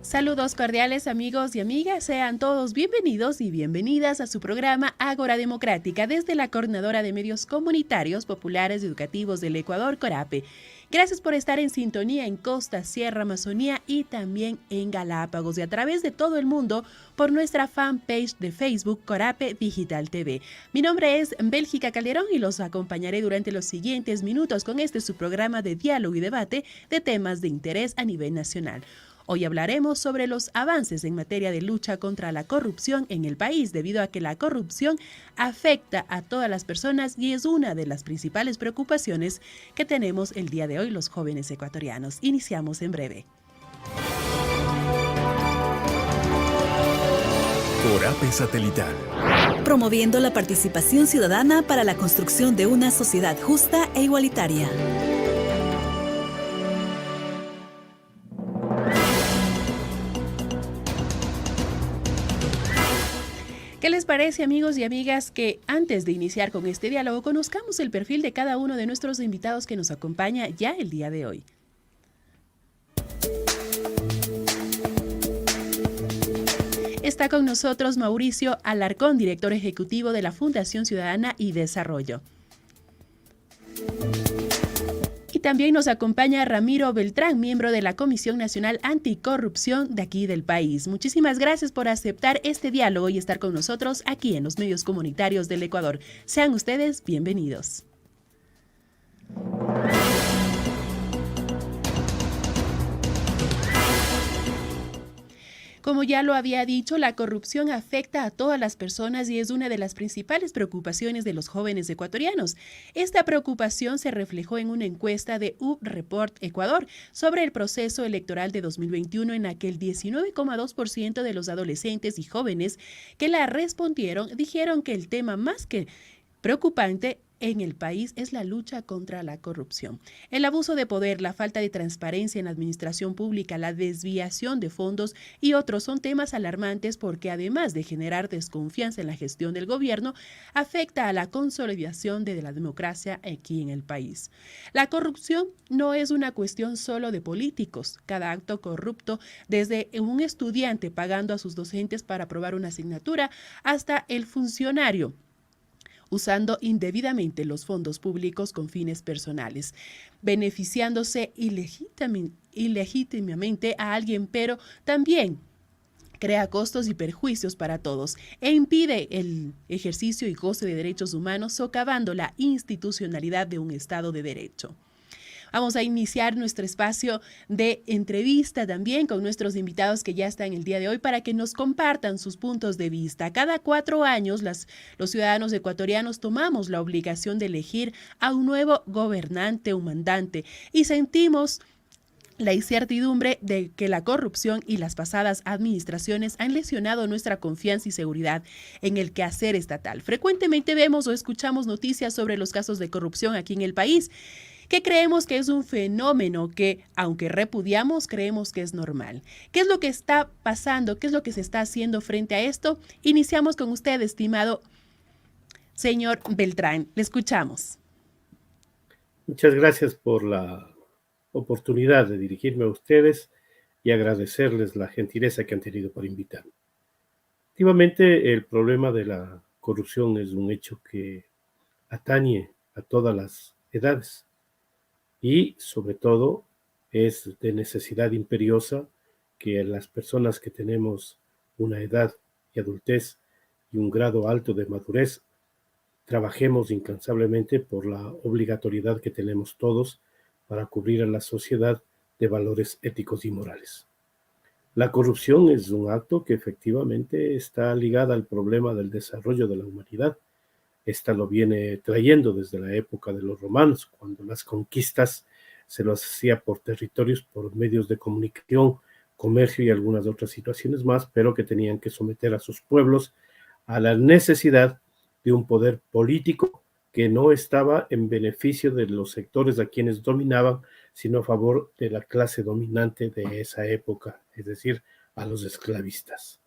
Saludos cordiales amigos y amigas, sean todos bienvenidos y bienvenidas a su programa Ágora Democrática desde la Coordinadora de Medios Comunitarios Populares y Educativos del Ecuador, CORAPE. Gracias por estar en sintonía en Costa, Sierra, Amazonía y también en Galápagos y a través de todo el mundo por nuestra fanpage de Facebook CORAPE Digital TV. Mi nombre es Bélgica Calderón y los acompañaré durante los siguientes minutos con su programa de diálogo y debate de temas de interés a nivel nacional. Hoy hablaremos sobre los avances en materia de lucha contra la corrupción en el país, debido a que la corrupción afecta a todas las personas y es una de las principales preocupaciones que tenemos el día de hoy los jóvenes ecuatorianos. Iniciamos en breve. CORAPE Satelital. Promoviendo la participación ciudadana para la construcción de una sociedad justa e igualitaria. ¿Qué les parece, amigos y amigas, que antes de iniciar con este diálogo conozcamos el perfil de cada uno de nuestros invitados que nos acompaña ya el día de hoy? Está con nosotros Mauricio Alarcón, director ejecutivo de la Fundación Ciudadana y Desarrollo. Y también nos acompaña Ramiro Beltrán, miembro de la Comisión Nacional Anticorrupción de aquí del país. Muchísimas gracias por aceptar este diálogo y estar con nosotros aquí en los medios comunitarios del Ecuador. Sean ustedes bienvenidos. Como ya lo había dicho, la corrupción afecta a todas las personas y es una de las principales preocupaciones de los jóvenes ecuatorianos. Esta preocupación se reflejó en una encuesta de UpReport Ecuador sobre el proceso electoral de 2021, en la que el 19,2% de los adolescentes y jóvenes que la respondieron dijeron que el tema más que preocupante en el país es la lucha contra la corrupción. El abuso de poder, la falta de transparencia en la administración pública, la desviación de fondos y otros son temas alarmantes porque además de generar desconfianza en la gestión del gobierno, afecta a la consolidación de la democracia aquí en el país. La corrupción no es una cuestión solo de políticos. Cada acto corrupto, desde un estudiante pagando a sus docentes para aprobar una asignatura hasta el funcionario usando indebidamente los fondos públicos con fines personales, beneficiándose ilegítimamente a alguien, pero también crea costos y perjuicios para todos e impide el ejercicio y goce de derechos humanos, socavando la institucionalidad de un Estado de Derecho. Vamos a iniciar nuestro espacio de entrevista también con nuestros invitados que ya están el día de hoy para que nos compartan sus puntos de vista. Cada 4 años los ciudadanos ecuatorianos tomamos la obligación de elegir a un nuevo gobernante o mandante y sentimos la incertidumbre de que la corrupción y las pasadas administraciones han lesionado nuestra confianza y seguridad en el quehacer estatal. Frecuentemente vemos o escuchamos noticias sobre los casos de corrupción aquí en el país, que creemos que es un fenómeno que, aunque repudiamos, creemos que es normal. ¿Qué es lo que está pasando? ¿Qué es lo que se está haciendo frente a esto? Iniciamos con usted, estimado señor Beltrán. Le escuchamos. Muchas gracias por la oportunidad de dirigirme a ustedes y agradecerles la gentileza que han tenido por invitarme. Efectivamente, el problema de la corrupción es un hecho que atañe a todas las edades y, sobre todo, es de necesidad imperiosa que las personas que tenemos una edad y adultez y un grado alto de madurez trabajemos incansablemente por la obligatoriedad que tenemos todos para cubrir a la sociedad de valores éticos y morales. La corrupción es un acto que efectivamente está ligada al problema del desarrollo de la humanidad. Esta lo viene trayendo desde la época de los romanos, cuando las conquistas se las hacía por territorios, por medios de comunicación, comercio y algunas otras situaciones más, pero que tenían que someter a sus pueblos a la necesidad de un poder político que no estaba en beneficio de los sectores a quienes dominaban, sino a favor de la clase dominante de esa época, es decir, a los esclavistas.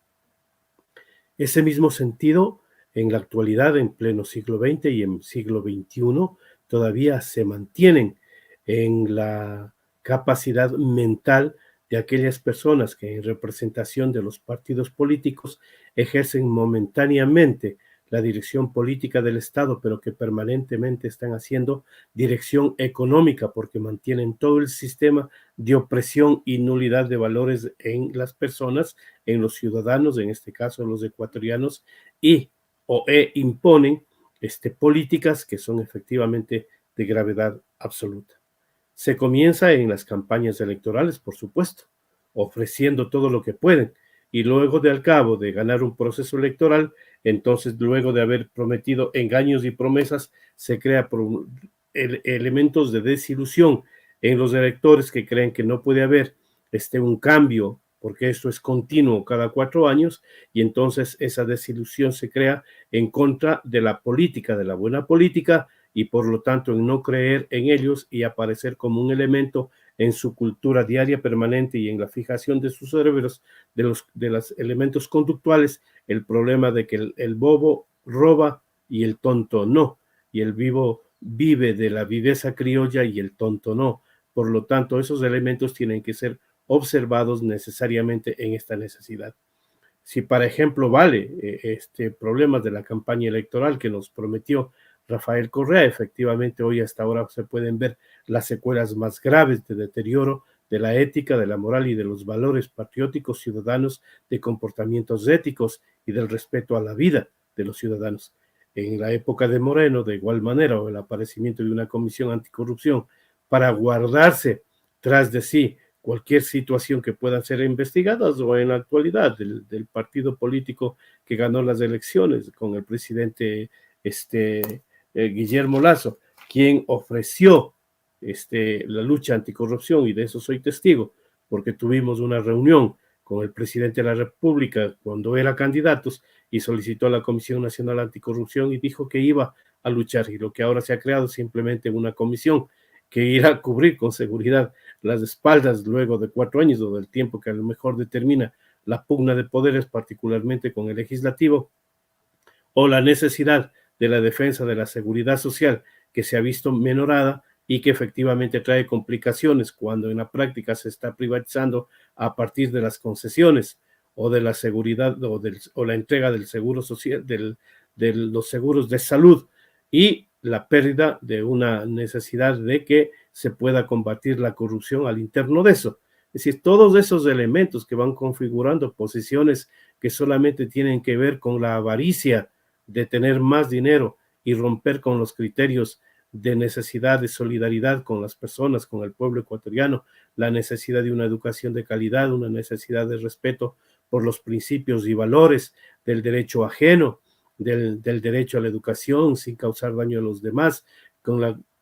Ese mismo sentido, en la actualidad, en pleno siglo XX y en siglo XXI, todavía se mantienen en la capacidad mental de aquellas personas que en representación de los partidos políticos ejercen momentáneamente la dirección política del Estado, pero que permanentemente están haciendo dirección económica porque mantienen todo el sistema de opresión y nulidad de valores en las personas, en los ciudadanos, en este caso los ecuatorianos, y imponen políticas que son efectivamente de gravedad absoluta. Se comienza en las campañas electorales, por supuesto, ofreciendo todo lo que pueden, y luego de al cabo de ganar un proceso electoral, entonces luego de haber prometido engaños y promesas, se crea elementos de desilusión en los electores que creen que no puede haber un cambio, porque esto es continuo cada 4 años, y entonces esa desilusión se crea en contra de la política, de la buena política, y por lo tanto en no creer en ellos y aparecer como un elemento en su cultura diaria permanente y en la fijación de sus cerebros de los elementos conductuales, el problema de que el bobo roba y el tonto no, y el vivo vive de la viveza criolla y el tonto no. Por lo tanto, esos elementos tienen que ser observados necesariamente en esta necesidad. Si, por ejemplo, vale problemas de la campaña electoral que nos prometió Rafael Correa, efectivamente hoy hasta ahora se pueden ver las secuelas más graves de deterioro de la ética, de la moral y de los valores patrióticos ciudadanos, de comportamientos éticos y del respeto a la vida de los ciudadanos. En la época de Moreno, de igual manera, o el aparecimiento de una comisión anticorrupción para guardarse tras de sí cualquier situación que pueda ser investigada, o en la actualidad del partido político que ganó las elecciones con el presidente Guillermo Lasso, quien ofreció la lucha anticorrupción, y de eso soy testigo, porque tuvimos una reunión con el presidente de la República cuando era candidato y solicitó a la Comisión Nacional Anticorrupción y dijo que iba a luchar, y lo que ahora se ha creado es simplemente una comisión que irá a cubrir con seguridad las espaldas luego de 4 años o del tiempo que a lo mejor determina la pugna de poderes, particularmente con el legislativo, o la necesidad de la defensa de la seguridad social que se ha visto menorada y que efectivamente trae complicaciones cuando en la práctica se está privatizando a partir de las concesiones o de la seguridad o la entrega del seguro social, de los seguros de salud, y la pérdida de una necesidad de que se pueda combatir la corrupción al interno de eso. Es decir, todos esos elementos que van configurando posiciones que solamente tienen que ver con la avaricia de tener más dinero y romper con los criterios de necesidad de solidaridad con las personas, con el pueblo ecuatoriano, la necesidad de una educación de calidad, una necesidad de respeto por los principios y valores del derecho ajeno, del derecho a la educación sin causar daño a los demás.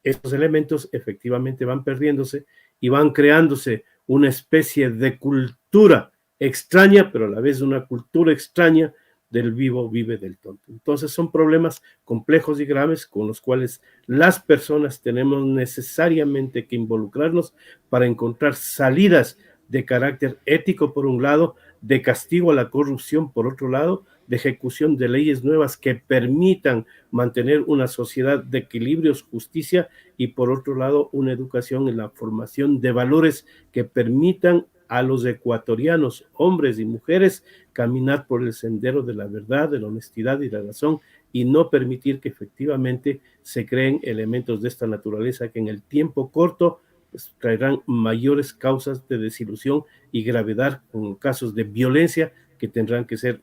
Estos elementos efectivamente van perdiéndose y van creándose una especie de cultura extraña, pero a la vez una cultura extraña del vivo vive del tonto. Entonces son problemas complejos y graves con los cuales las personas tenemos necesariamente que involucrarnos para encontrar salidas de carácter ético por un lado, de castigo a la corrupción por otro lado, de ejecución de leyes nuevas que permitan mantener una sociedad de equilibrios, justicia, y por otro lado una educación en la formación de valores que permitan a los ecuatorianos, hombres y mujeres, caminar por el sendero de la verdad, de la honestidad y la razón, y no permitir que efectivamente se creen elementos de esta naturaleza que en el tiempo corto pues, traerán mayores causas de desilusión y gravedad, con casos de violencia que tendrán que ser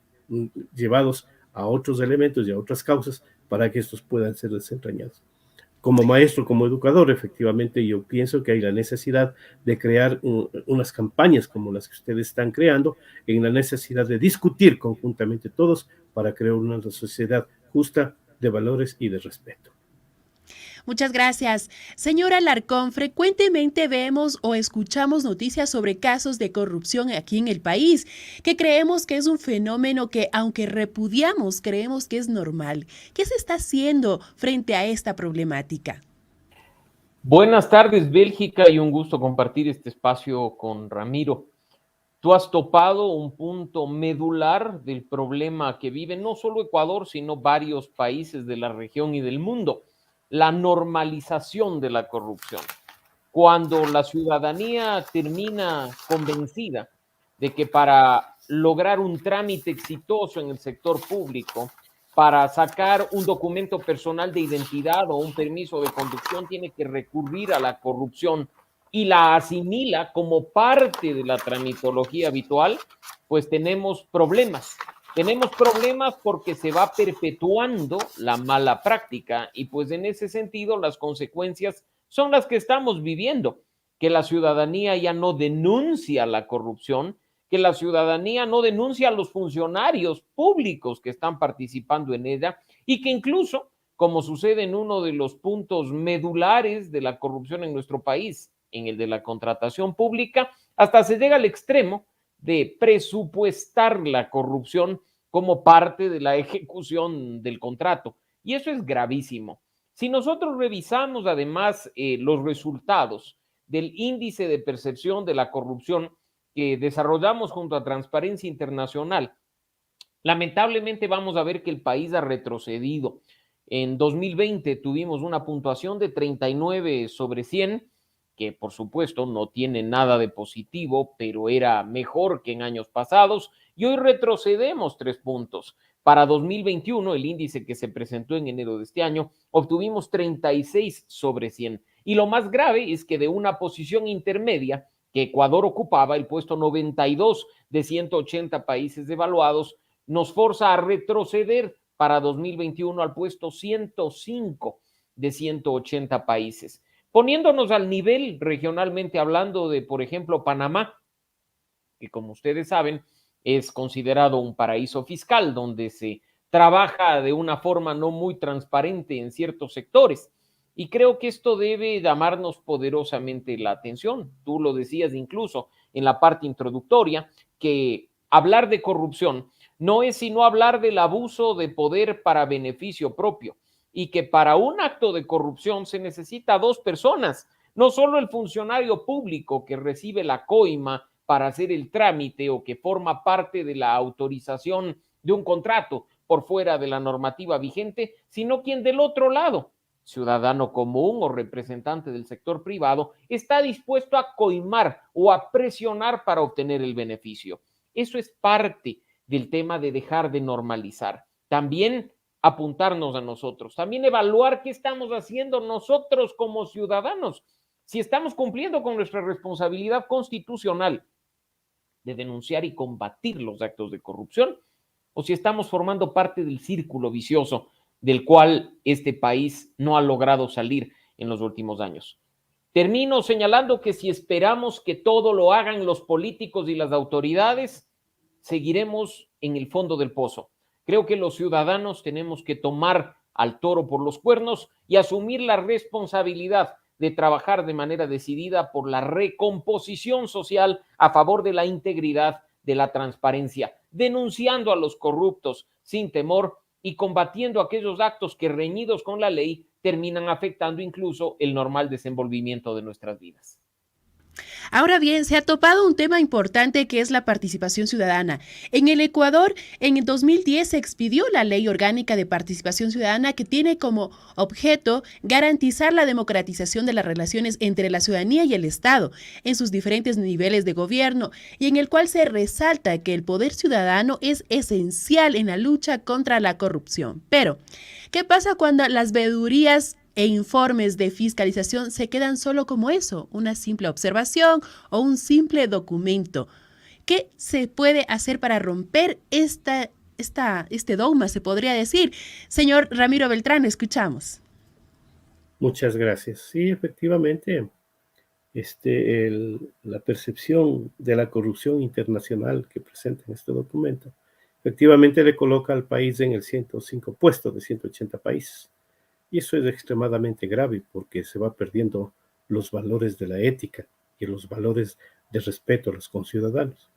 llevados a otros elementos y a otras causas para que estos puedan ser desentrañados. Como maestro, como educador, efectivamente yo pienso que hay la necesidad de crear unas campañas como las que ustedes están creando, en la necesidad de discutir conjuntamente todos para crear una sociedad justa, de valores y de respeto. Muchas gracias. Señora Alarcón, frecuentemente vemos o escuchamos noticias sobre casos de corrupción aquí en el país, que creemos que es un fenómeno que, aunque repudiamos, creemos que es normal. ¿Qué se está haciendo frente a esta problemática? Buenas tardes, Bélgica, y un gusto compartir este espacio con Ramiro. Tú has topado un punto medular del problema que vive no solo Ecuador, sino varios países de la región y del mundo: la normalización de la corrupción. cuando la ciudadanía termina convencida de que para lograr un trámite exitoso en el sector público, para sacar un documento personal de identidad o un permiso de conducción, tiene que recurrir a la corrupción y la asimila como parte de la tramitología habitual, pues tenemos problemas. Tenemos problemas porque se va perpetuando la mala práctica y pues en ese sentido las consecuencias son las que estamos viviendo, que la ciudadanía ya no denuncia la corrupción, que la ciudadanía no denuncia a los funcionarios públicos que están participando en ella y que incluso, como sucede en uno de los puntos medulares de la corrupción en nuestro país, en el de la contratación pública, hasta se llega al extremo de presupuestar la corrupción como parte de la ejecución del contrato. Y eso es gravísimo. Si nosotros revisamos además los resultados del índice de percepción de la corrupción que desarrollamos junto a Transparencia Internacional, lamentablemente vamos a ver que el país ha retrocedido. En 2020 tuvimos una puntuación de 39 sobre 100, que por supuesto no tiene nada de positivo, pero era mejor que en años pasados, y hoy retrocedemos 3 puntos. Para 2021, el índice que se presentó en enero de este año, obtuvimos 36 sobre 100. Y lo más grave es que de una posición intermedia que Ecuador ocupaba, el puesto 92 de 180 países evaluados, nos forza a retroceder para 2021 al puesto 105 de 180 países. Poniéndonos al nivel regionalmente hablando de, por ejemplo, Panamá, que como ustedes saben, es considerado un paraíso fiscal donde se trabaja de una forma no muy transparente en ciertos sectores. Y creo que esto debe llamarnos poderosamente la atención. Tú lo decías incluso en la parte introductoria, que hablar de corrupción no es sino hablar del abuso de poder para beneficio propio y que para un acto de corrupción se necesita 2 personas, no solo el funcionario público que recibe la coima para hacer el trámite o que forma parte de la autorización de un contrato por fuera de la normativa vigente, sino quien del otro lado, ciudadano común o representante del sector privado, está dispuesto a coimar o a presionar para obtener el beneficio. Eso es parte del tema de dejar de normalizar. También apuntarnos a nosotros, también evaluar qué estamos haciendo nosotros como ciudadanos, si estamos cumpliendo con nuestra responsabilidad constitucional de denunciar y combatir los actos de corrupción, o si estamos formando parte del círculo vicioso del cual este país no ha logrado salir en los últimos años. Termino señalando que si esperamos que todo lo hagan los políticos y las autoridades, seguiremos en el fondo del pozo. Creo que los ciudadanos tenemos que tomar al toro por los cuernos y asumir la responsabilidad de trabajar de manera decidida por la recomposición social a favor de la integridad, de la transparencia, denunciando a los corruptos sin temor y combatiendo aquellos actos que, reñidos con la ley, terminan afectando incluso el normal desenvolvimiento de nuestras vidas. Ahora bien, se ha topado un tema importante que es la participación ciudadana. En el Ecuador, en el 2010 se expidió la Ley Orgánica de Participación Ciudadana que tiene como objeto garantizar la democratización de las relaciones entre la ciudadanía y el Estado en sus diferentes niveles de gobierno y en el cual se resalta que el poder ciudadano es esencial en la lucha contra la corrupción. Pero, ¿qué pasa cuando las veedurías e informes de fiscalización se quedan solo como eso, una simple observación o un simple documento? ¿Qué se puede hacer para romper este dogma, se podría decir? Señor Ramiro Beltrán, escuchamos. Muchas gracias. Sí, efectivamente, la percepción de la corrupción internacional que presenta en este documento, efectivamente le coloca al país en el 105 puesto de 180 países. Y eso es extremadamente grave porque se va perdiendo los valores de la ética y los valores de respeto a los conciudadanos.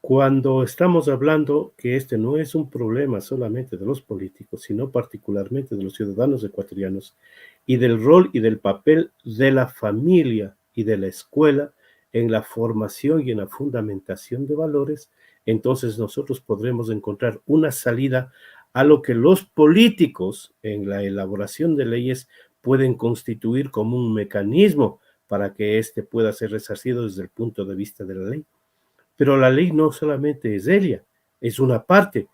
Cuando estamos hablando que este no es un problema solamente de los políticos, sino particularmente de los ciudadanos ecuatorianos y del rol y del papel de la familia y de la escuela en la formación y en la fundamentación de valores, entonces nosotros podremos encontrar una salida a lo que los políticos en la elaboración de leyes pueden constituir como un mecanismo para que éste pueda ser resarcido desde el punto de vista de la ley. Pero la ley no solamente es ella, es una parte.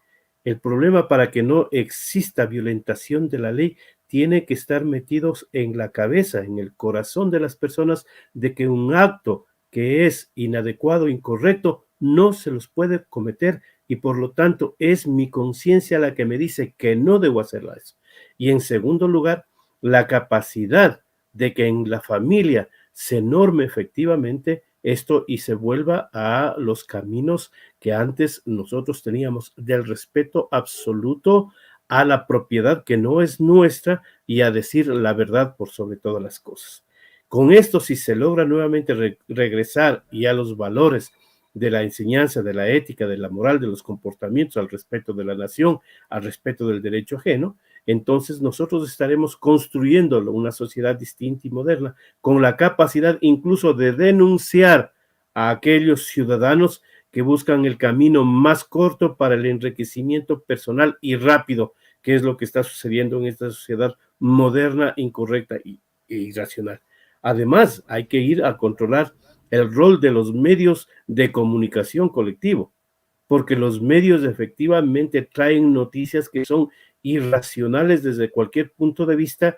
El problema para que no exista violentación de la ley tiene que estar metidos en la cabeza, en el corazón de las personas, de que un acto que es inadecuado, incorrecto, no se los puede cometer y por lo tanto es mi conciencia la que me dice que no debo hacerla eso. Y en segundo lugar, la capacidad de que en la familia se norme efectivamente esto y se vuelva a los caminos que antes nosotros teníamos del respeto absoluto a la propiedad que no es nuestra y a decir la verdad por sobre todas las cosas. Con esto, si se logra nuevamente regresar y a los valores de la enseñanza, de la ética, de la moral, de los comportamientos, al respeto de la nación, al respeto del derecho ajeno, entonces nosotros estaremos construyendo una sociedad distinta y moderna, con la capacidad incluso de denunciar a aquellos ciudadanos que buscan el camino más corto para el enriquecimiento personal y rápido, que es lo que está sucediendo en esta sociedad moderna, incorrecta e irracional. Además, hay que ir a controlar el rol de los medios de comunicación colectivo, porque los medios efectivamente traen noticias que son irracionales desde cualquier punto de vista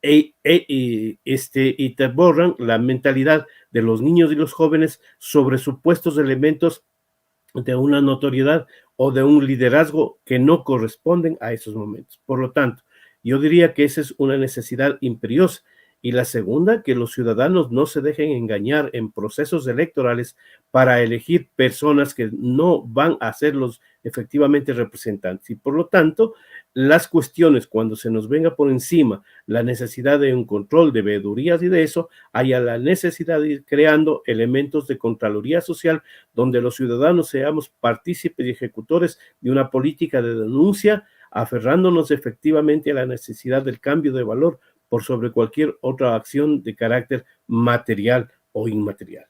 y te borran la mentalidad de los niños y los jóvenes sobre supuestos elementos de una notoriedad o de un liderazgo que no corresponden a esos momentos. Por lo tanto, yo diría que esa es una necesidad imperiosa. Y la segunda, que los ciudadanos no se dejen engañar en procesos electorales para elegir personas que no van a ser los efectivamente representantes. Y por lo tanto, las cuestiones, cuando se nos venga por encima la necesidad de un control de veedurías y de eso, haya la necesidad de ir creando elementos de contraloría social donde los ciudadanos seamos partícipes y ejecutores de una política de denuncia, aferrándonos efectivamente a la necesidad del cambio de valor por sobre cualquier otra acción de carácter material o inmaterial.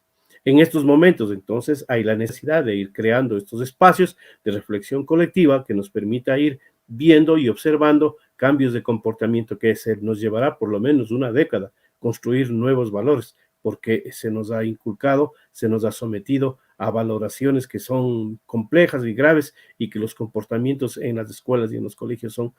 En estos momentos, entonces, hay la necesidad de ir creando estos espacios de reflexión colectiva que nos permita ir viendo y observando cambios de comportamiento que nos llevará por lo menos una década construir nuevos valores, porque se nos ha inculcado, se nos ha sometido a valoraciones que son complejas y graves y que los comportamientos en las escuelas y en los colegios son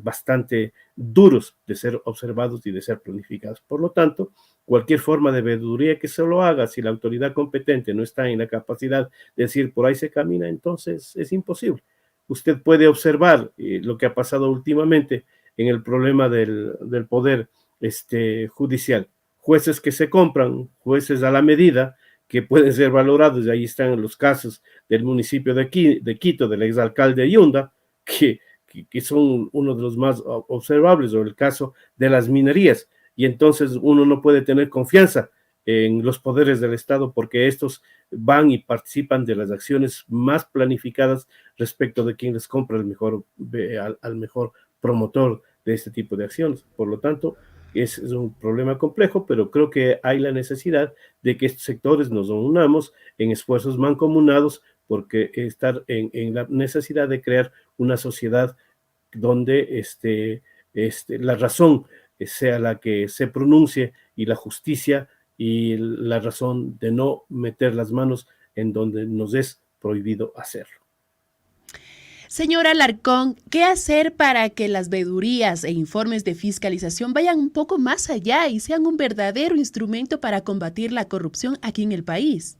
bastante duros de ser observados y de ser planificados. Por lo tanto, cualquier forma de veeduría que se lo haga, si la autoridad competente no está en la capacidad de decir por ahí se camina, entonces es imposible. Usted puede observar lo que ha pasado últimamente en el problema del poder judicial. Jueces que se compran, jueces a la medida, que pueden ser valorados, y ahí están los casos del municipio de Quito, del exalcalde Yunda, que son uno de los más observables, o el caso de las minerías, y entonces uno no puede tener confianza en los poderes del Estado porque estos van y participan de las acciones más planificadas respecto de quien les compra al mejor promotor de este tipo de acciones. Por lo tanto, es un problema complejo, pero creo que hay la necesidad de que estos sectores nos unamos en esfuerzos mancomunados porque estar en la necesidad de crear una sociedad donde la razón sea la que se pronuncie y la justicia y la razón de no meter las manos en donde nos es prohibido hacerlo. Señora Alarcón, ¿qué hacer para que las veedurías e informes de fiscalización vayan un poco más allá y sean un verdadero instrumento para combatir la corrupción aquí en el país?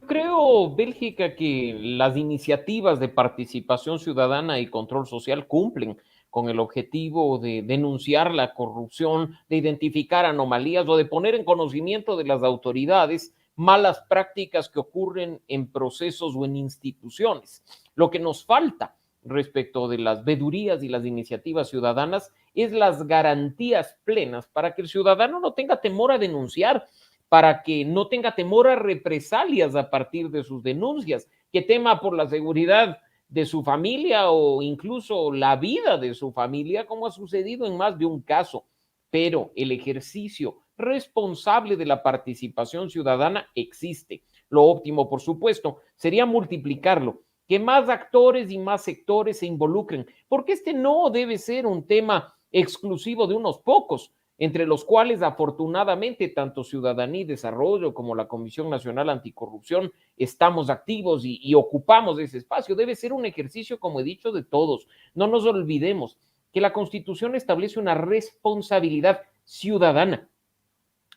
Creo, Bélgica, que las iniciativas de participación ciudadana y control social cumplen con el objetivo de denunciar la corrupción, de identificar anomalías o de poner en conocimiento de las autoridades malas prácticas que ocurren en procesos o en instituciones. Lo que nos falta respecto de las veedurías y las iniciativas ciudadanas es las garantías plenas para que el ciudadano no tenga temor a denunciar, para que no tenga temor a represalias a partir de sus denuncias, que tema por la seguridad de su familia o incluso la vida de su familia, como ha sucedido en más de un caso. Pero el ejercicio responsable de la participación ciudadana existe. Lo óptimo, por supuesto, sería multiplicarlo, que más actores y más sectores se involucren, porque este no debe ser un tema exclusivo de unos pocos. entre los cuales afortunadamente tanto Ciudadanía y Desarrollo como la Comisión Nacional Anticorrupción estamos activos y ocupamos ese espacio. Debe ser un ejercicio, como he dicho, de todos. No nos olvidemos que la Constitución establece una responsabilidad ciudadana.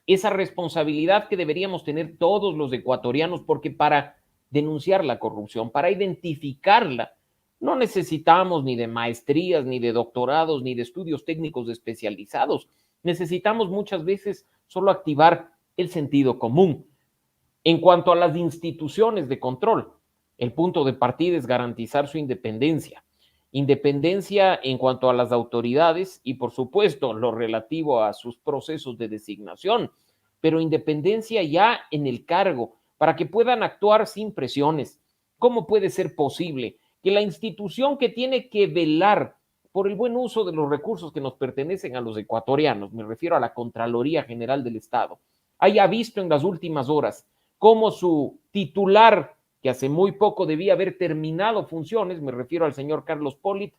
Esa responsabilidad que deberíamos tener todos los ecuatorianos, porque para denunciar la corrupción, para identificarla, no necesitamos ni de maestrías, ni de doctorados, ni de estudios técnicos especializados. Necesitamos muchas veces solo activar el sentido común. En cuanto a las instituciones de control, el punto de partida es garantizar su independencia. Independencia en cuanto a las autoridades y, por supuesto, lo relativo a sus procesos de designación, pero independencia ya en el cargo, para que puedan actuar sin presiones. ¿Cómo puede ser posible que la institución que tiene que velar por el buen uso de los recursos que nos pertenecen a los ecuatorianos, me refiero a la Contraloría General del Estado, haya visto en las últimas horas cómo su titular, que hace muy poco debía haber terminado funciones, me refiero al señor Carlos Polit,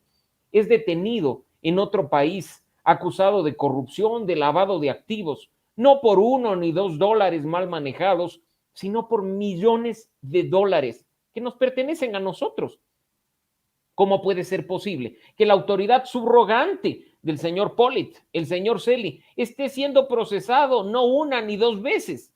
es detenido en otro país, acusado de corrupción, de lavado de activos, no por $1 ni $2 mal manejados, sino por millones de dólares que nos pertenecen a nosotros? ¿Cómo puede ser posible que la autoridad subrogante del señor Polit, el señor Celi, esté siendo procesado no una ni dos veces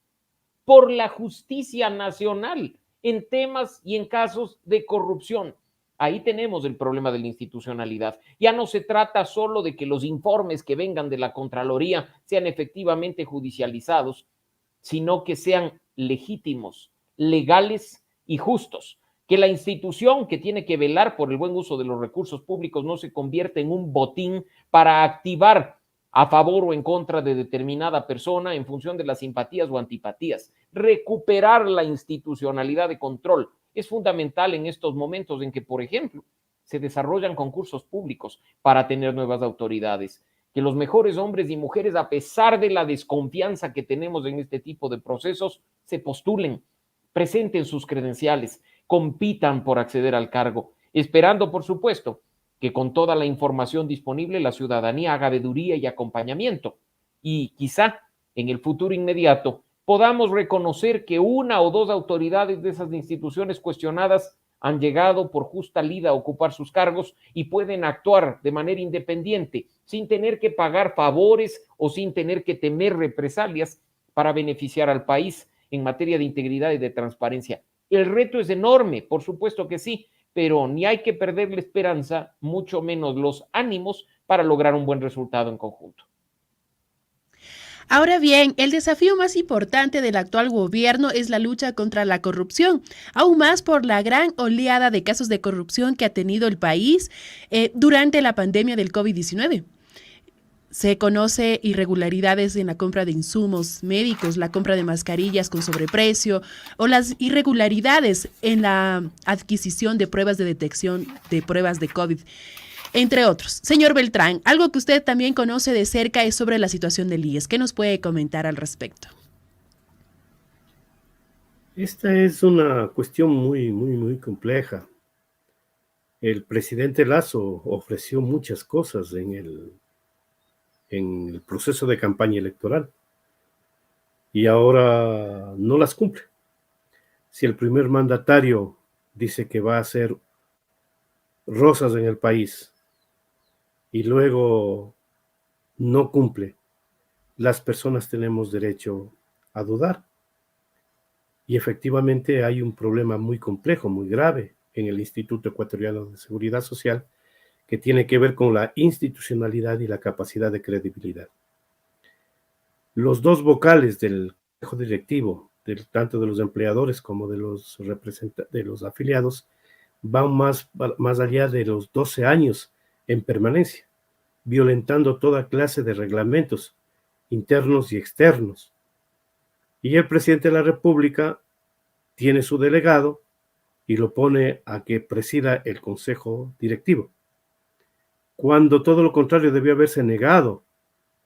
por la justicia nacional en temas y en casos de corrupción? Ahí tenemos el problema de la institucionalidad. Ya no se trata solo de que los informes que vengan de la Contraloría sean efectivamente judicializados, sino que sean legítimos, legales y justos. Que la institución que tiene que velar por el buen uso de los recursos públicos no se convierta en un botín para activar a favor o en contra de determinada persona en función de las simpatías o antipatías. Recuperar la institucionalidad de control es fundamental en estos momentos en que, por ejemplo, se desarrollan concursos públicos para tener nuevas autoridades. Que los mejores hombres y mujeres, a pesar de la desconfianza que tenemos en este tipo de procesos, se postulen, presenten sus credenciales, compitan por acceder al cargo, esperando, por supuesto, que con toda la información disponible la ciudadanía haga veeduría y acompañamiento. Y quizá en el futuro inmediato podamos reconocer que una o dos autoridades de esas instituciones cuestionadas han llegado por justa lida a ocupar sus cargos y pueden actuar de manera independiente, sin tener que pagar favores o sin tener que temer represalias para beneficiar al país en materia de integridad y de transparencia. El reto es enorme, por supuesto que sí, pero ni hay que perder la esperanza, mucho menos los ánimos para lograr un buen resultado en conjunto. Ahora bien, el desafío más importante del actual gobierno es la lucha contra la corrupción, aún más por la gran oleada de casos de corrupción que ha tenido el país durante la pandemia del COVID-19. Se conoce irregularidades en la compra de insumos médicos, la compra de mascarillas con sobreprecio o las irregularidades en la adquisición de pruebas de detección de pruebas de COVID, entre otros. Señor Beltrán, algo que usted también conoce de cerca es sobre la situación del IES. ¿Qué nos puede comentar al respecto? Esta es una cuestión muy compleja. El presidente Lasso ofreció muchas cosas en el proceso de campaña electoral y ahora no las cumple. Si el primer mandatario dice que va a hacer rosas en el país y luego no cumple, las personas tenemos derecho a dudar. Y efectivamente hay un problema muy complejo, muy grave en el Instituto Ecuatoriano de Seguridad Social, que tiene que ver con la institucionalidad y la capacidad de credibilidad. Los dos vocales del consejo directivo, tanto de los empleadores como de los afiliados, van más allá de los 12 años en permanencia, violentando toda clase de reglamentos internos y externos. Y el presidente de la República tiene su delegado y lo pone a que presida el consejo directivo, cuando todo lo contrario debió haberse negado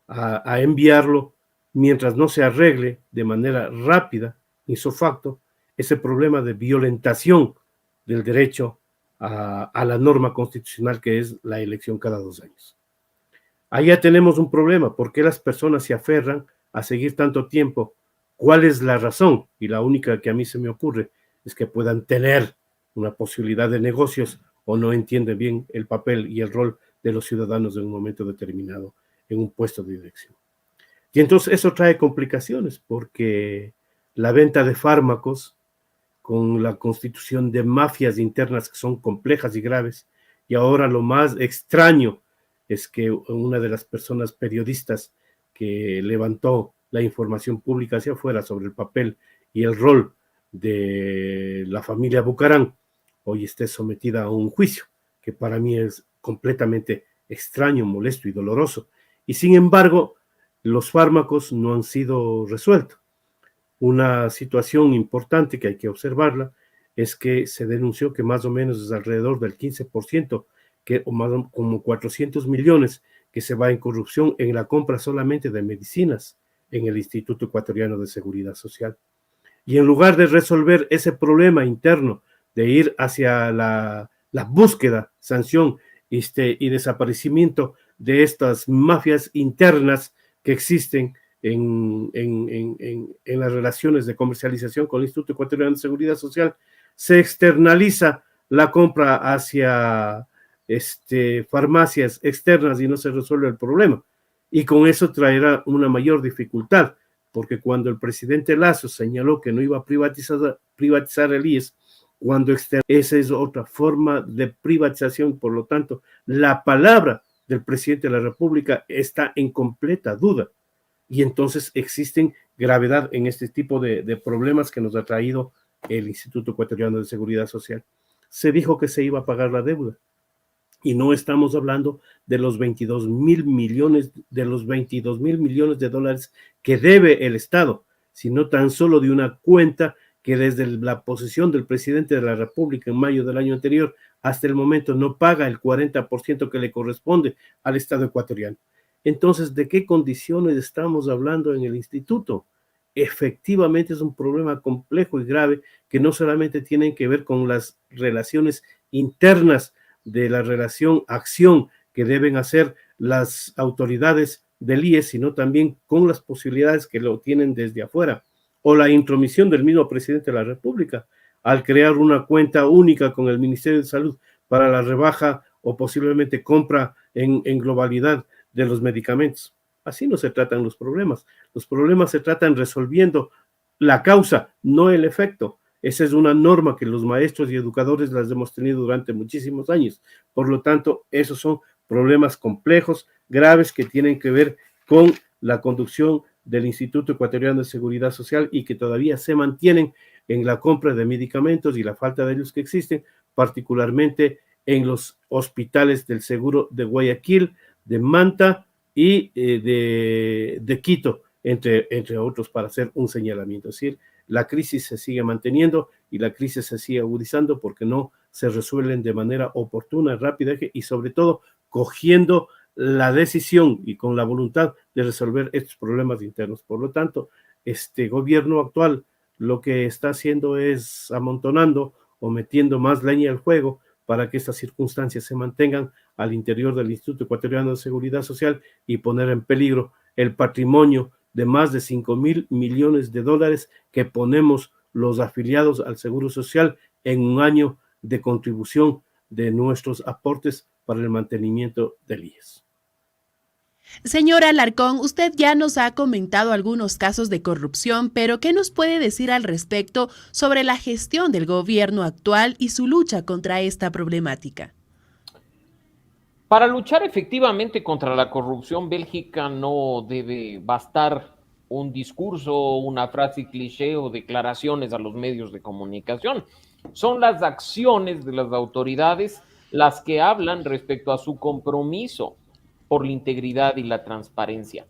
a enviarlo mientras no se arregle de manera rápida, ipso facto, ese problema de violentación del derecho a la norma constitucional que es la elección cada 2 años. Ahí ya tenemos un problema. ¿Por qué las personas se aferran a seguir tanto tiempo? ¿Cuál es la razón? Y la única que a mí se me ocurre es que puedan tener una posibilidad de negocios o no entienden bien el papel y el rol de los ciudadanos en un momento determinado en un puesto de dirección. Y entonces eso trae complicaciones porque la venta de fármacos con la constitución de mafias internas que son complejas y graves, y ahora lo más extraño es que una de las personas periodistas que levantó la información pública hacia afuera sobre el papel y el rol de la familia Bucarán hoy esté sometida a un juicio, que para mí es completamente extraño, molesto y doloroso. Y sin embargo, los fármacos no han sido resueltos. Una situación importante que hay que observarla es que se denunció que más o menos es alrededor del 15%, o más como 400 millones, que se va en corrupción en la compra solamente de medicinas en el Instituto Ecuatoriano de Seguridad Social. Y en lugar de resolver ese problema interno de ir hacia la búsqueda, sanción y desaparecimiento de estas mafias internas que existen en las relaciones de comercialización con el Instituto Ecuatoriano de Seguridad Social, se externaliza la compra hacia farmacias externas y no se resuelve el problema. Y con eso traerá una mayor dificultad, porque cuando el presidente Lasso señaló que no iba a privatizar el IES, esa es otra forma de privatización. Por lo tanto, la palabra del presidente de la República está en completa duda. Y entonces existen gravedad en este tipo de problemas que nos ha traído el Instituto Ecuatoriano de Seguridad Social. Se dijo que se iba a pagar la deuda. Y no estamos hablando de los 22,000 millones de dólares que debe el Estado, sino tan solo de una cuenta que desde la posesión del presidente de la República en mayo del año anterior hasta el momento no paga el 40% que le corresponde al Estado ecuatoriano. Entonces, ¿de qué condiciones estamos hablando en el instituto? Efectivamente es un problema complejo y grave que no solamente tienen que ver con las relaciones internas de la relación acción que deben hacer las autoridades del IES, sino también con las posibilidades que lo tienen desde afuera, o la intromisión del mismo presidente de la República al crear una cuenta única con el Ministerio de Salud para la rebaja o posiblemente compra en globalidad de los medicamentos. Así no se tratan los problemas. Los problemas se tratan resolviendo la causa, no el efecto. Esa es una norma que los maestros y educadores las hemos tenido durante muchísimos años. Por lo tanto, esos son problemas complejos, graves, que tienen que ver con la conducción del Instituto Ecuatoriano de Seguridad Social y que todavía se mantienen en la compra de medicamentos y la falta de ellos que existen, particularmente en los hospitales del Seguro de Guayaquil, de Manta y de Quito, entre otros, para hacer un señalamiento. Es decir, la crisis se sigue manteniendo y la crisis se sigue agudizando porque no se resuelven de manera oportuna, rápida y sobre todo cogiendo la decisión y con la voluntad de resolver estos problemas internos. Por lo tanto, este gobierno actual lo que está haciendo es amontonando o metiendo más leña al fuego para que estas circunstancias se mantengan al interior del Instituto Ecuatoriano de Seguridad Social y poner en peligro el patrimonio de más de 5,000 millones de dólares que ponemos los afiliados al Seguro Social en un año de contribución de nuestros aportes para el mantenimiento del IES. Señora Alarcón, usted ya nos ha comentado algunos casos de corrupción, pero ¿qué nos puede decir al respecto sobre la gestión del gobierno actual y su lucha contra esta problemática? Para luchar efectivamente contra la corrupción, Bélgica, no debe bastar un discurso, una frase cliché o declaraciones a los medios de comunicación. Son las acciones de las autoridades las que hablan respecto a su compromiso por la integridad y la transparencia.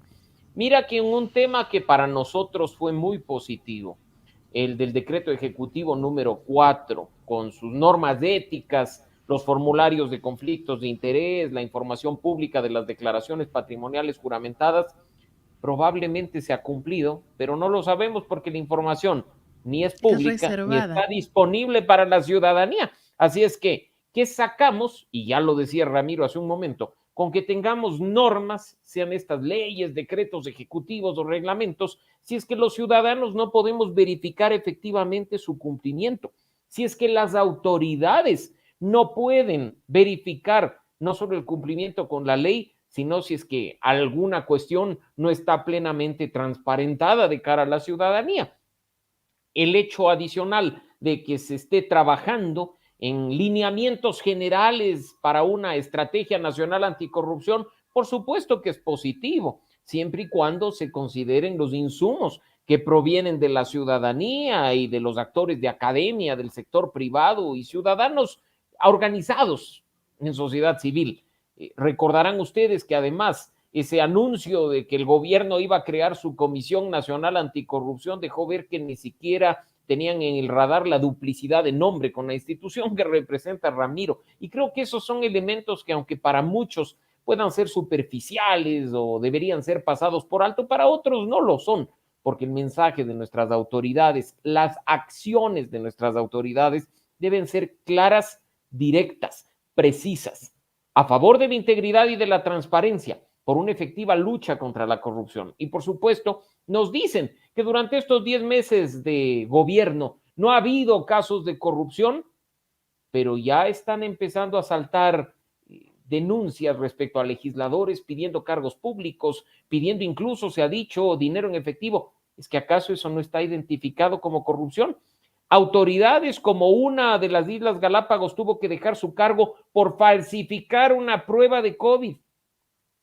Mira que en un tema que para nosotros fue muy positivo, el del decreto ejecutivo número 4, con sus normas éticas, los formularios de conflictos de interés, la información pública de las declaraciones patrimoniales juramentadas, probablemente se ha cumplido, pero no lo sabemos porque la información ni es pública ni está disponible para la ciudadanía. Así es que, ¿qué sacamos? Y ya lo decía Ramiro hace un momento, con que tengamos normas, sean estas leyes, decretos ejecutivos o reglamentos, si es que los ciudadanos no podemos verificar efectivamente su cumplimiento, si es que las autoridades no pueden verificar no solo el cumplimiento con la ley, sino si es que alguna cuestión no está plenamente transparentada de cara a la ciudadanía. El hecho adicional de que se esté trabajando en lineamientos generales para una estrategia nacional anticorrupción, por supuesto que es positivo, siempre y cuando se consideren los insumos que provienen de la ciudadanía y de los actores de academia, del sector privado y ciudadanos organizados en sociedad civil. Recordarán ustedes que además ese anuncio de que el gobierno iba a crear su Comisión Nacional Anticorrupción dejó ver que ni siquiera tenían en el radar la duplicidad de nombre con la institución que representa Ramiro. Y creo que esos son elementos que, aunque para muchos puedan ser superficiales o deberían ser pasados por alto, para otros no lo son, porque el mensaje de nuestras autoridades, las acciones de nuestras autoridades deben ser claras, directas, precisas, a favor de la integridad y de la transparencia, por una efectiva lucha contra la corrupción. Y por supuesto, nos dicen que durante estos 10 meses de gobierno no ha habido casos de corrupción, pero ya están empezando a saltar denuncias respecto a legisladores pidiendo cargos públicos, pidiendo incluso, se ha dicho, dinero en efectivo. ¿Es que acaso eso no está identificado como corrupción? Autoridades como una de las Islas Galápagos tuvo que dejar su cargo por falsificar una prueba de COVID.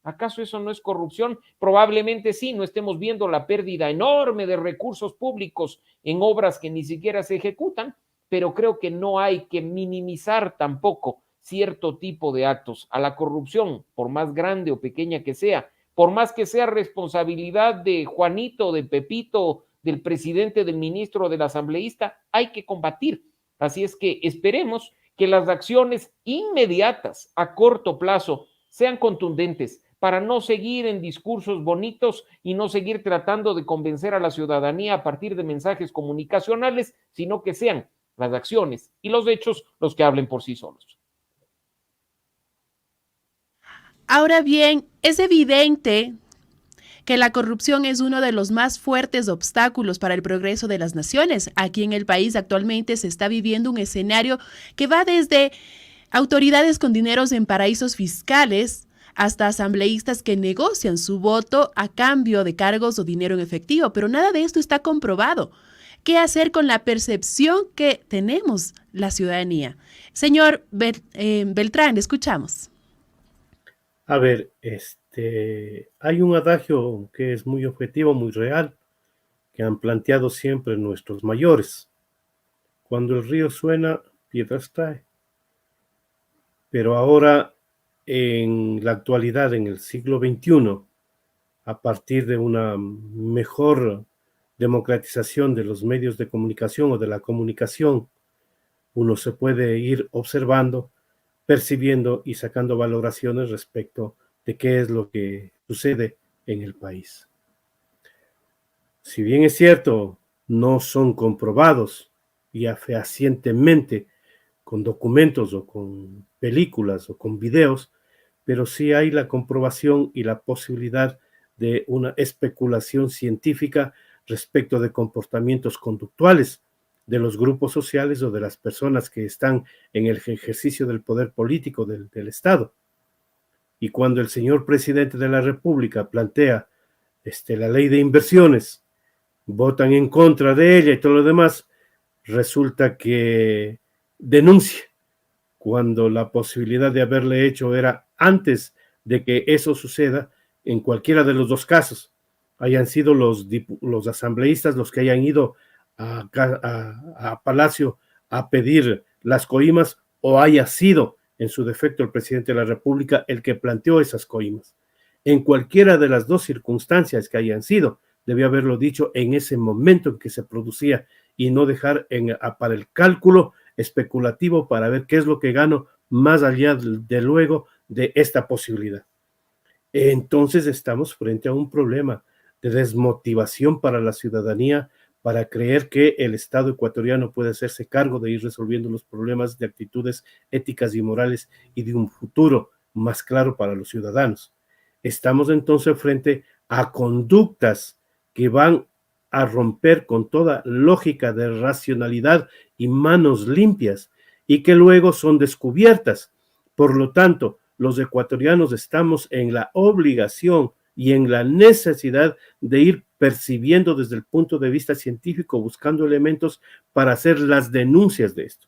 ¿Acaso eso no es corrupción? Probablemente sí, no estemos viendo la pérdida enorme de recursos públicos en obras que ni siquiera se ejecutan, pero creo que no hay que minimizar tampoco cierto tipo de actos. A la corrupción, por más grande o pequeña que sea, por más que sea responsabilidad de Juanito, de Pepito, del presidente, del ministro, del asambleísta, hay que combatir. Así es que esperemos que las acciones inmediatas a corto plazo sean contundentes, para no seguir en discursos bonitos y no seguir tratando de convencer a la ciudadanía a partir de mensajes comunicacionales, sino que sean las acciones y los hechos los que hablen por sí solos. Ahora bien, es evidente que la corrupción es uno de los más fuertes obstáculos para el progreso de las naciones. Aquí en el país actualmente se está viviendo un escenario que va desde autoridades con dineros en paraísos fiscales hasta asambleístas que negocian su voto a cambio de cargos o dinero en efectivo, pero nada de esto está comprobado. ¿Qué hacer con la percepción que tenemos la ciudadanía? Señor Beltrán, le escuchamos. A ver, hay un adagio que es muy objetivo, muy real, que han planteado siempre nuestros mayores. Cuando el río suena, piedras trae. Pero ahora, en la actualidad, en el siglo XXI, a partir de una mejor democratización de los medios de comunicación o de la comunicación, uno se puede ir observando, percibiendo y sacando valoraciones respecto de qué es lo que sucede en el país. Si bien es cierto, no son comprobados y fehacientemente con documentos o con películas o con videos, pero sí hay la comprobación y la posibilidad de una especulación científica respecto de comportamientos conductuales de los grupos sociales o de las personas que están en el ejercicio del poder político del Estado. Y cuando el señor presidente de la República plantea la ley de inversiones, votan en contra de ella y todo lo demás, resulta que denuncia cuando la posibilidad de haberle hecho era antes de que eso suceda, en cualquiera de los dos casos, hayan sido los asambleístas los que hayan ido a Palacio a pedir las coimas o haya sido en su defecto el presidente de la República el que planteó esas coimas. En cualquiera de las dos circunstancias que hayan sido, debió haberlo dicho en ese momento en que se producía y no dejar para el cálculo especulativo para ver qué es lo que gano más allá de luego de esta posibilidad. Entonces estamos frente a un problema de desmotivación para la ciudadanía para creer que el Estado ecuatoriano puede hacerse cargo de ir resolviendo los problemas de actitudes éticas y morales y de un futuro más claro para los ciudadanos. Estamos entonces frente a conductas que van a romper con toda lógica de racionalidad y manos limpias y que luego son descubiertas. Por lo tanto, los ecuatorianos estamos en la obligación y en la necesidad de ir percibiendo desde el punto de vista científico, buscando elementos para hacer las denuncias de esto.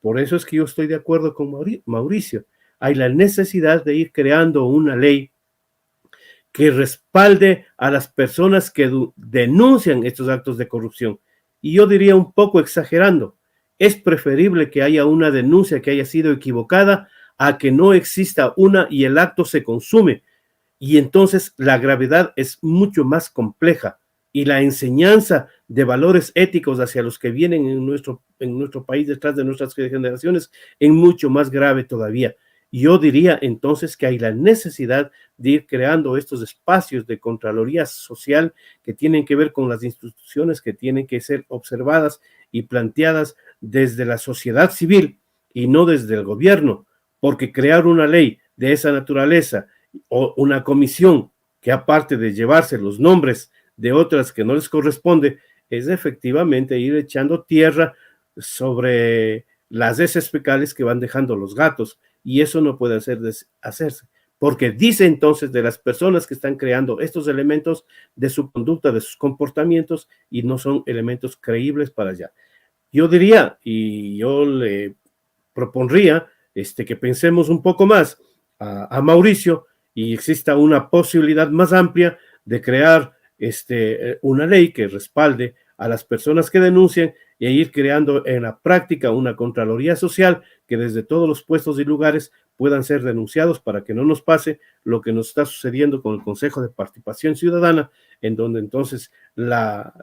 Por eso es que yo estoy de acuerdo con Mauricio. Hay la necesidad de ir creando una ley que respalde a las personas que denuncian estos actos de corrupción. Y yo diría, un poco exagerando, es preferible que haya una denuncia que haya sido equivocada a que no exista una y el acto se consume. Y entonces la gravedad es mucho más compleja y la enseñanza de valores éticos hacia los que vienen en nuestro país detrás de nuestras generaciones es mucho más grave todavía. Yo diría entonces que hay la necesidad de ir creando estos espacios de Contraloría Social que tienen que ver con las instituciones que tienen que ser observadas y planteadas desde la sociedad civil y no desde el gobierno, porque crear una ley de esa naturaleza o una comisión que aparte de llevarse los nombres de otras que no les corresponde, es efectivamente ir echando tierra sobre las heces fecales que van dejando los gatos, y eso no puede hacerse, porque dice entonces de las personas que están creando estos elementos de su conducta, de sus comportamientos, y no son elementos creíbles para allá. Yo diría, y yo le propondría que pensemos un poco más a Mauricio y exista una posibilidad más amplia de crear una ley que respalde a las personas que denuncian y ir creando en la práctica una Contraloría Social que desde todos los puestos y lugares puedan ser denunciados para que no nos pase lo que nos está sucediendo con el Consejo de Participación Ciudadana, en donde entonces la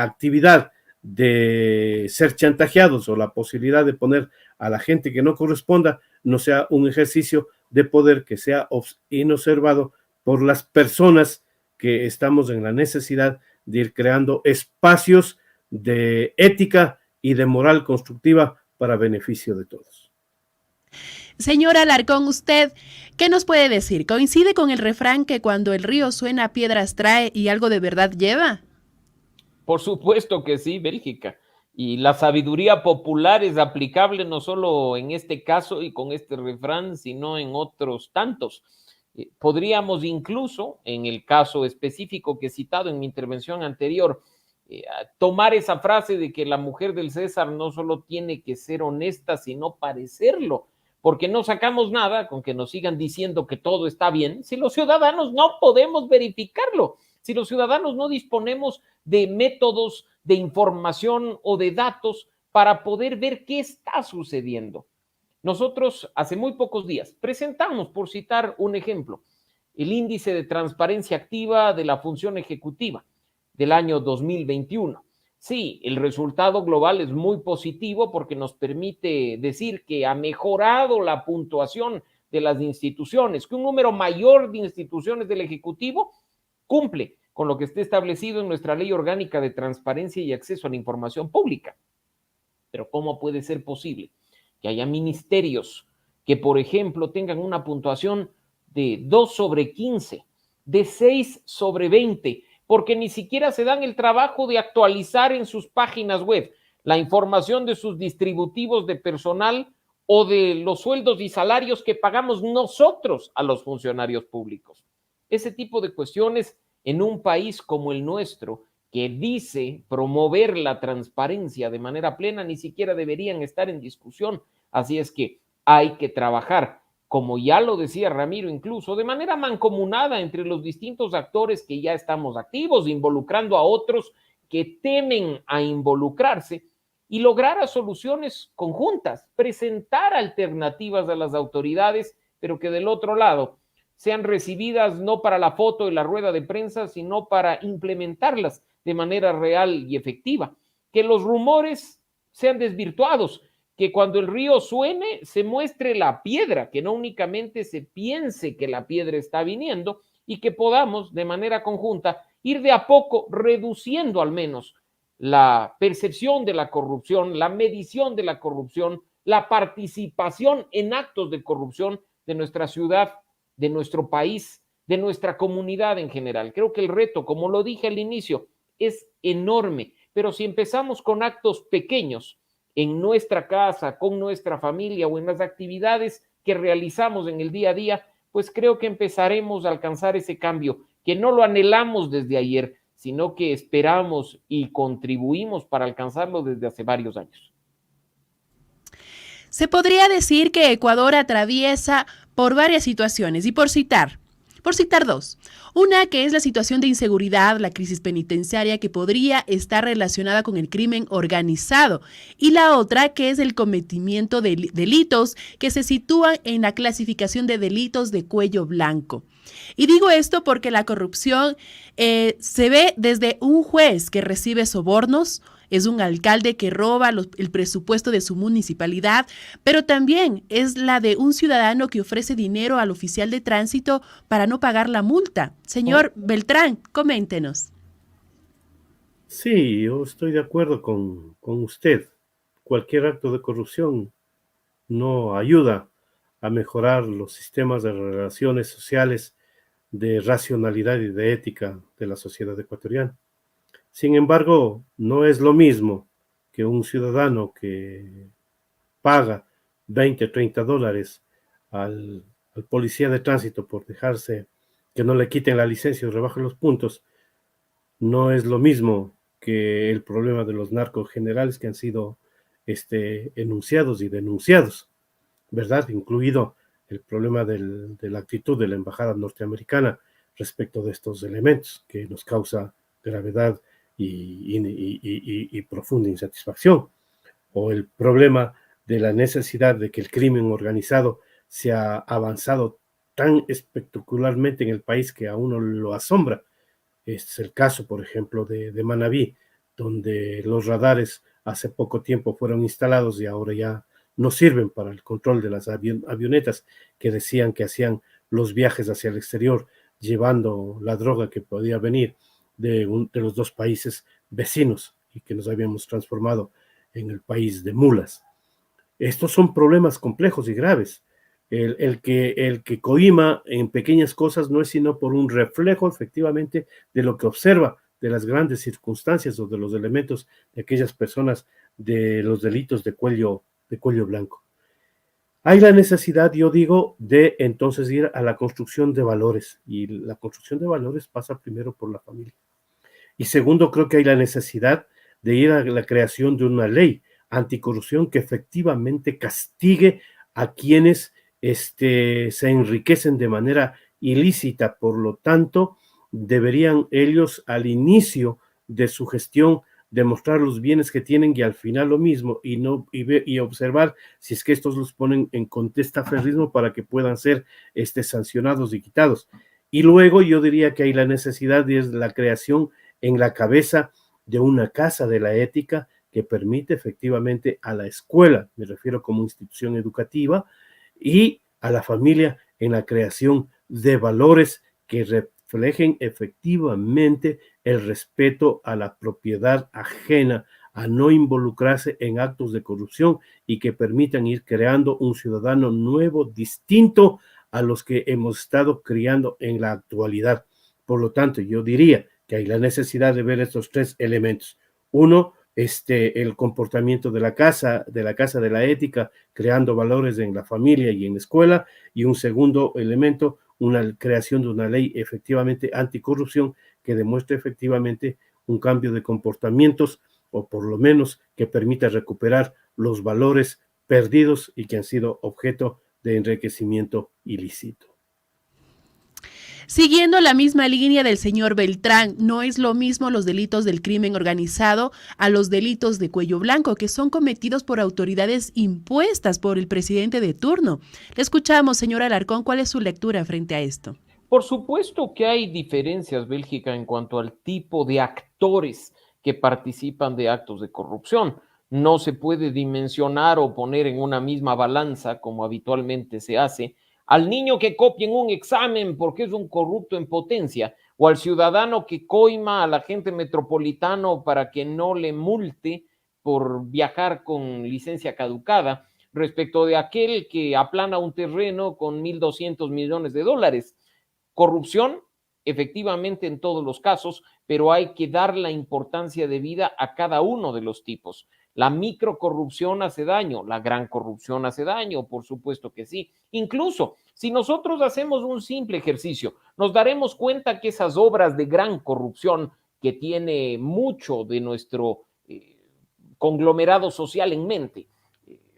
actividad de ser chantajeados o la posibilidad de poner a la gente que no corresponda no sea un ejercicio de poder que sea inobservado por las personas que estamos en la necesidad de ir creando espacios de ética y de moral constructiva para beneficio de todos. Señora Alarcón, ¿usted qué nos puede decir? ¿Coincide con el refrán que cuando el río suena piedras trae y algo de verdad lleva? Por supuesto que sí, Bélgica. Y la sabiduría popular es aplicable no solo en este caso y con este refrán, sino en otros tantos. Podríamos incluso, en el caso específico que he citado en mi intervención anterior, tomar esa frase de que la mujer del César no solo tiene que ser honesta, sino parecerlo, porque no sacamos nada con que nos sigan diciendo que todo está bien si los ciudadanos no podemos verificarlo, si los ciudadanos no disponemos de métodos de información o de datos para poder ver qué está sucediendo. Nosotros hace muy pocos días presentamos, por citar un ejemplo, el índice de transparencia activa de la función ejecutiva del año 2021. Sí, el resultado global es muy positivo porque nos permite decir que ha mejorado la puntuación de las instituciones, que un número mayor de instituciones del Ejecutivo cumple con lo que esté establecido en nuestra Ley Orgánica de Transparencia y Acceso a la Información Pública. Pero ¿cómo puede ser posible que haya ministerios que, por ejemplo, tengan una puntuación de 2/15, de 6/20, porque ni siquiera se dan el trabajo de actualizar en sus páginas web la información de sus distributivos de personal o de los sueldos y salarios que pagamos nosotros a los funcionarios públicos? Ese tipo de cuestiones en un país como el nuestro, que dice promover la transparencia de manera plena, ni siquiera deberían estar en discusión. Así es que hay que trabajar, como ya lo decía Ramiro, incluso de manera mancomunada entre los distintos actores que ya estamos activos, involucrando a otros que temen a involucrarse y lograr soluciones conjuntas, presentar alternativas a las autoridades, pero que del otro lado sean recibidas no para la foto y la rueda de prensa, sino para implementarlas de manera real y efectiva. Que los rumores sean desvirtuados, que cuando el río suene se muestre la piedra, que no únicamente se piense que la piedra está viniendo, y que podamos de manera conjunta ir de a poco reduciendo al menos la percepción de la corrupción, la medición de la corrupción, la participación en actos de corrupción de nuestra ciudad, de nuestro país, de nuestra comunidad en general. Creo que el reto, como lo dije al inicio, es enorme, pero si empezamos con actos pequeños en nuestra casa, con nuestra familia o en las actividades que realizamos en el día a día, pues creo que empezaremos a alcanzar ese cambio, que no lo anhelamos desde ayer, sino que esperamos y contribuimos para alcanzarlo desde hace varios años. Se podría decir que Ecuador atraviesa por varias situaciones y por citar dos. Una que es la situación de inseguridad, la crisis penitenciaria que podría estar relacionada con el crimen organizado, y la otra que es el cometimiento de delitos que se sitúan en la clasificación de delitos de cuello blanco. Y digo esto porque la corrupción se ve desde un juez que recibe sobornos, es un alcalde que roba el presupuesto de su municipalidad, pero también es la de un ciudadano que ofrece dinero al oficial de tránsito para no pagar la multa. Señor Beltrán, coméntenos. Sí, yo estoy de acuerdo con usted. Cualquier acto de corrupción no ayuda a mejorar los sistemas de relaciones sociales, de racionalidad y de ética de la sociedad ecuatoriana. Sin embargo, no es lo mismo que un ciudadano que paga 20, 30 dólares al policía de tránsito por dejarse que no le quiten la licencia o rebajen los puntos. No es lo mismo que el problema de los narcos generales que han sido enunciados y denunciados, ¿verdad? Incluido el problema de la actitud de la embajada norteamericana respecto de estos elementos que nos causa gravedad y profunda insatisfacción, o el problema de la necesidad de que el crimen organizado se ha avanzado tan espectacularmente en el país que a uno lo asombra. Es el caso, por ejemplo, de Manabí, donde los radares hace poco tiempo fueron instalados y ahora ya no sirven para el control de las avionetas que decían que hacían los viajes hacia el exterior llevando la droga que podía venir de los dos países vecinos y que nos habíamos transformado en el país de mulas. Estos son problemas complejos y graves. El que coima en pequeñas cosas no es sino por un reflejo efectivamente de lo que observa, de las grandes circunstancias o de los elementos de aquellas personas de los delitos de cuello blanco. Hay la necesidad, yo digo, de entonces ir a la construcción de valores, y la construcción de valores pasa primero por la familia. Y segundo, creo que hay la necesidad de ir a la creación de una ley anticorrupción que efectivamente castigue a quienes se enriquecen de manera ilícita. Por lo tanto, deberían ellos al inicio de su gestión demostrar los bienes que tienen y al final lo mismo, y observar si es que estos los ponen en contestaferrismo para que puedan ser sancionados y quitados. Y luego yo diría que hay la necesidad de la creación en la cabeza de una casa de la ética que permite efectivamente a la escuela, me refiero como institución educativa, y a la familia en la creación de valores que reflejen efectivamente el respeto a la propiedad ajena, a no involucrarse en actos de corrupción y que permitan ir creando un ciudadano nuevo, distinto a los que hemos estado criando en la actualidad. Por lo tanto, yo diría que hay la necesidad de ver estos tres elementos. Uno, el comportamiento de la casa de la ética, creando valores en la familia y en la escuela, y un segundo elemento, una creación de una ley efectivamente anticorrupción que demuestre efectivamente un cambio de comportamientos, o por lo menos que permita recuperar los valores perdidos y que han sido objeto de enriquecimiento ilícito. Siguiendo la misma línea del señor Beltrán, no es lo mismo los delitos del crimen organizado a los delitos de cuello blanco, que son cometidos por autoridades impuestas por el presidente de turno. Le escuchamos, señor Alarcón, ¿cuál es su lectura frente a esto? Por supuesto que hay diferencias, Bélgica, en cuanto al tipo de actores que participan de actos de corrupción. No se puede dimensionar o poner en una misma balanza, como habitualmente se hace, al niño que copia en un examen porque es un corrupto en potencia, o al ciudadano que coima al agente metropolitano para que no le multe por viajar con licencia caducada, respecto de aquel que aplana un terreno con 1.200 millones de dólares. Corrupción, efectivamente, en todos los casos, pero hay que dar la importancia debida a cada uno de los tipos. La microcorrupción hace daño, la gran corrupción hace daño, por supuesto que sí. Incluso si nosotros hacemos un simple ejercicio, nos daremos cuenta que esas obras de gran corrupción que tiene mucho de nuestro conglomerado social en mente,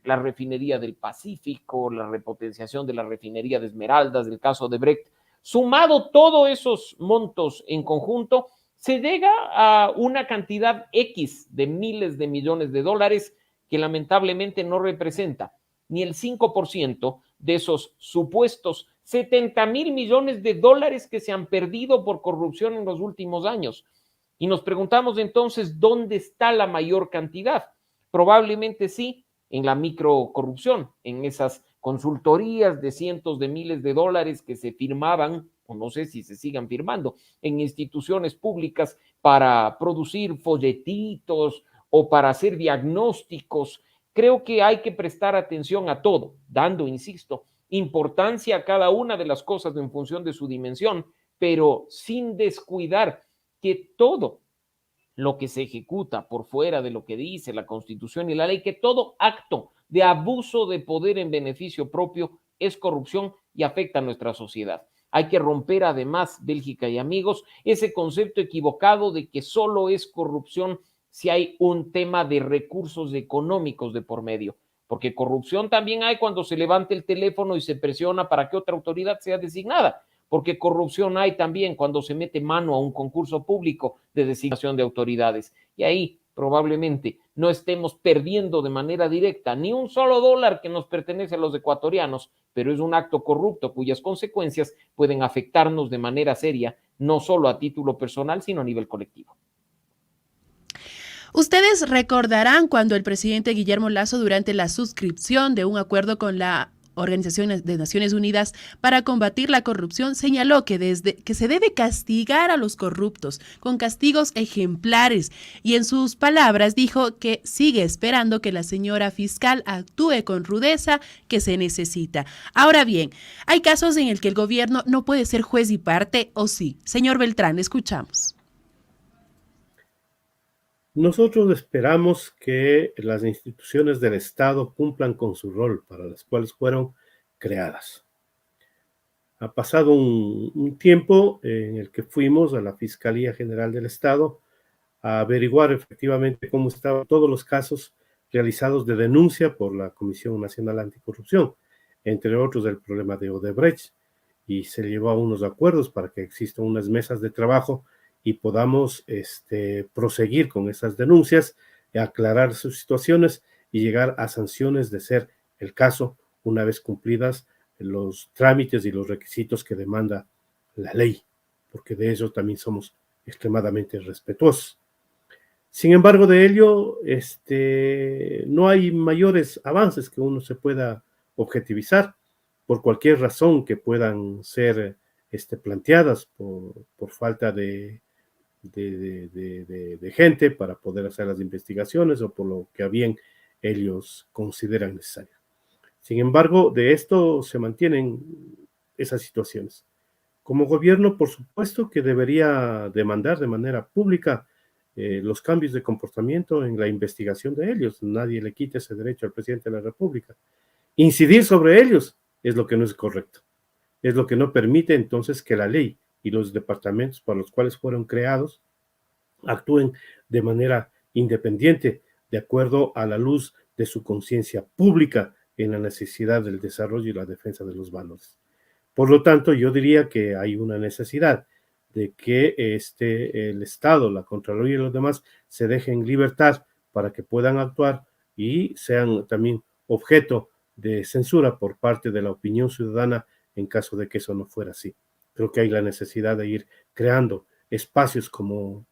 la refinería del Pacífico, la repotenciación de la refinería de Esmeraldas, del caso de Brecht, sumado todos esos montos en conjunto, se llega a una cantidad X de miles de millones de dólares que lamentablemente no representa ni el 5% de esos supuestos 70,000 millones de dólares que se han perdido por corrupción en los últimos años. Y nos preguntamos entonces, ¿dónde está la mayor cantidad? Probablemente sí, en la microcorrupción, en esas consultorías de cientos de miles de dólares que se firmaban, o no sé si se sigan firmando, en instituciones públicas para producir folletitos o para hacer diagnósticos. Creo que hay que prestar atención a todo, dando, insisto, importancia a cada una de las cosas en función de su dimensión, pero sin descuidar que todo lo que se ejecuta por fuera de lo que dice la Constitución y la ley, que todo acto de abuso de poder en beneficio propio es corrupción y afecta a nuestra sociedad. Hay que romper además, Bélgica y amigos, ese concepto equivocado de que solo es corrupción si hay un tema de recursos económicos de por medio, porque corrupción también hay cuando se levanta el teléfono y se presiona para que otra autoridad sea designada, porque corrupción hay también cuando se mete mano a un concurso público de designación de autoridades. Y ahí probablemente no estemos perdiendo de manera directa ni un solo dólar que nos pertenece a los ecuatorianos, pero es un acto corrupto cuyas consecuencias pueden afectarnos de manera seria, no solo a título personal, sino a nivel colectivo. Ustedes recordarán cuando el presidente Guillermo Lasso, durante la suscripción de un acuerdo con la Organización de Naciones Unidas para combatir la corrupción, señaló que se debe castigar a los corruptos con castigos ejemplares, y en sus palabras dijo que sigue esperando que la señora fiscal actúe con rudeza que se necesita. Ahora bien, hay casos en el que el gobierno no puede ser juez y parte, ¿o sí? Señor Beltrán, escuchamos. Nosotros esperamos que las instituciones del Estado cumplan con su rol para las cuales fueron creadas. Ha pasado un tiempo en el que fuimos a la Fiscalía General del Estado a averiguar efectivamente cómo estaban todos los casos realizados de denuncia por la Comisión Nacional Anticorrupción, entre otros el problema de Odebrecht, y se llevó a unos acuerdos para que existan unas mesas de trabajo y podamos proseguir con esas denuncias, aclarar sus situaciones y llegar a sanciones de ser el caso una vez cumplidas los trámites y los requisitos que demanda la ley, porque de eso también somos extremadamente respetuosos. Sin embargo, de ello, no hay mayores avances que uno se pueda objetivizar por cualquier razón que puedan ser planteadas por falta de gente para poder hacer las investigaciones o por lo que a bien ellos consideran necesario. Sin embargo, de esto se mantienen esas situaciones. Como gobierno, por supuesto que debería demandar de manera pública los cambios de comportamiento en la investigación de ellos. Nadie le quita ese derecho al presidente de la República. Incidir sobre ellos es lo que no es correcto. Es lo que no permite entonces que la ley y los departamentos para los cuales fueron creados actúen de manera independiente, de acuerdo a la luz de su conciencia pública en la necesidad del desarrollo y la defensa de los valores. Por lo tanto, yo diría que hay una necesidad de que el Estado, la Contraloría y los demás se dejen libertad para que puedan actuar y sean también objeto de censura por parte de la opinión ciudadana en caso de que eso no fuera así. Creo que hay la necesidad de ir creando espacios como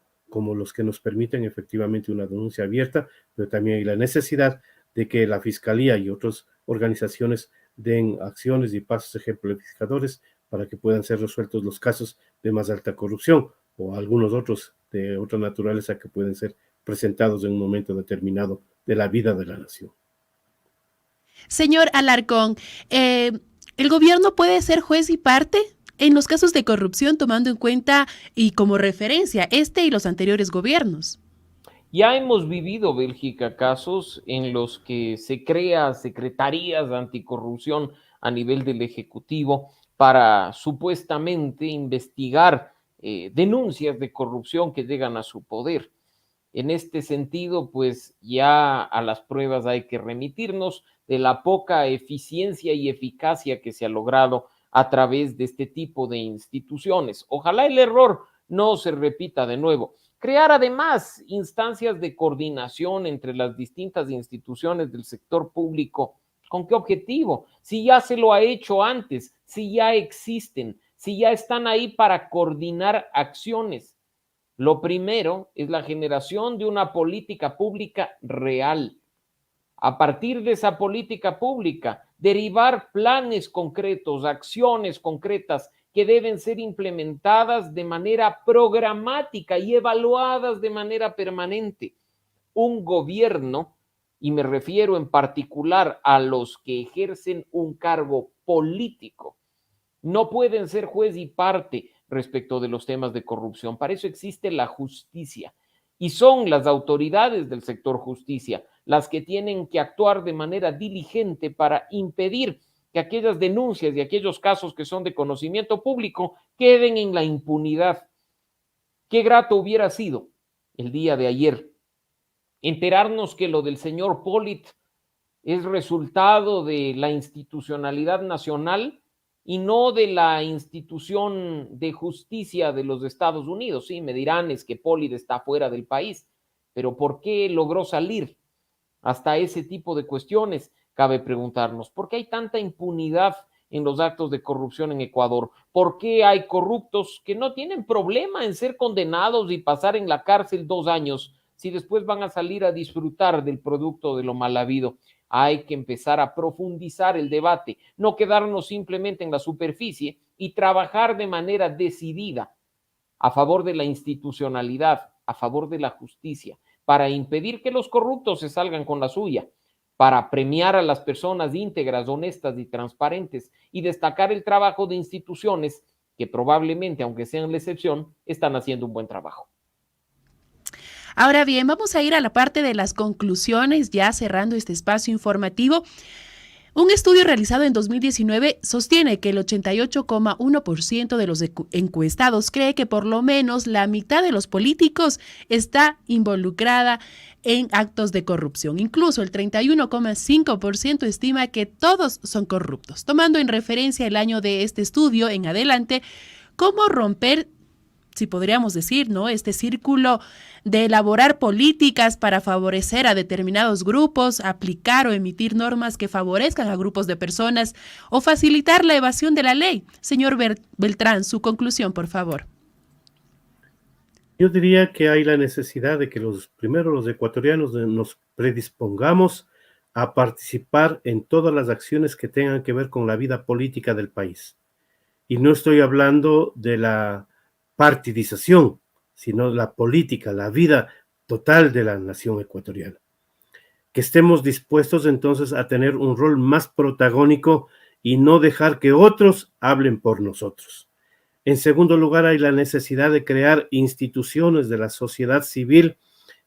los que nos permiten efectivamente una denuncia abierta, pero también hay la necesidad de que la Fiscalía y otras organizaciones den acciones y pasos ejemplificadores para que puedan ser resueltos los casos de más alta corrupción o algunos otros de otra naturaleza que pueden ser presentados en un momento determinado de la vida de la nación. Señor Alarcón, ¿el gobierno puede ser juez y parte en los casos de corrupción, tomando en cuenta y como referencia este y los anteriores gobiernos? Ya hemos vivido, Bélgica, casos en los que se crea secretarías anticorrupción a nivel del Ejecutivo para supuestamente investigar denuncias de corrupción que llegan a su poder. En este sentido, pues ya a las pruebas hay que remitirnos de la poca eficiencia y eficacia que se ha logrado a través de este tipo de instituciones. Ojalá el error no se repita de nuevo. Crear además instancias de coordinación entre las distintas instituciones del sector público. ¿Con qué objetivo? Si ya se lo ha hecho antes, si ya existen, si ya están ahí para coordinar acciones. Lo primero es la generación de una política pública real. A partir de esa política pública, derivar planes concretos, acciones concretas que deben ser implementadas de manera programática y evaluadas de manera permanente. Un gobierno, y me refiero en particular a los que ejercen un cargo político, no pueden ser juez y parte respecto de los temas de corrupción. Para eso existe la justicia y son las autoridades del sector justicia las que tienen que actuar de manera diligente para impedir que aquellas denuncias y aquellos casos que son de conocimiento público queden en la impunidad. Qué grato hubiera sido el día de ayer enterarnos que lo del señor Pollitt es resultado de la institucionalidad nacional y no de la institución de justicia de los Estados Unidos. Sí, me dirán, es que Pollitt está fuera del país, pero ¿por qué logró salir? Hasta ese tipo de cuestiones cabe preguntarnos. ¿Por qué hay tanta impunidad en los actos de corrupción en Ecuador? ¿Por qué hay corruptos que no tienen problema en ser condenados y pasar en la cárcel 2 años si después van a salir a disfrutar del producto de lo mal habido? Hay que empezar a profundizar el debate, no quedarnos simplemente en la superficie y trabajar de manera decidida a favor de la institucionalidad, a favor de la justicia, para impedir que los corruptos se salgan con la suya, para premiar a las personas íntegras, honestas y transparentes y destacar el trabajo de instituciones que probablemente, aunque sean la excepción, están haciendo un buen trabajo. Ahora bien, vamos a ir a la parte de las conclusiones, ya cerrando este espacio informativo. Un estudio realizado en 2019 sostiene que el 88,1% de los encuestados cree que por lo menos la mitad de los políticos está involucrada en actos de corrupción. Incluso el 31,5% estima que todos son corruptos. Tomando en referencia el año de este estudio en adelante, ¿cómo romper, si podríamos decir, ¿no?, este círculo de elaborar políticas para favorecer a determinados grupos, aplicar o emitir normas que favorezcan a grupos de personas o facilitar la evasión de la ley? Señor Beltrán, su conclusión, por favor. Yo diría que hay la necesidad de que los ecuatorianos nos predispongamos a participar en todas las acciones que tengan que ver con la vida política del país. Y no estoy hablando de la partidización, sino la política, la vida total de la nación ecuatoriana. Que estemos dispuestos entonces a tener un rol más protagónico y no dejar que otros hablen por nosotros. En segundo lugar, hay la necesidad de crear instituciones de la sociedad civil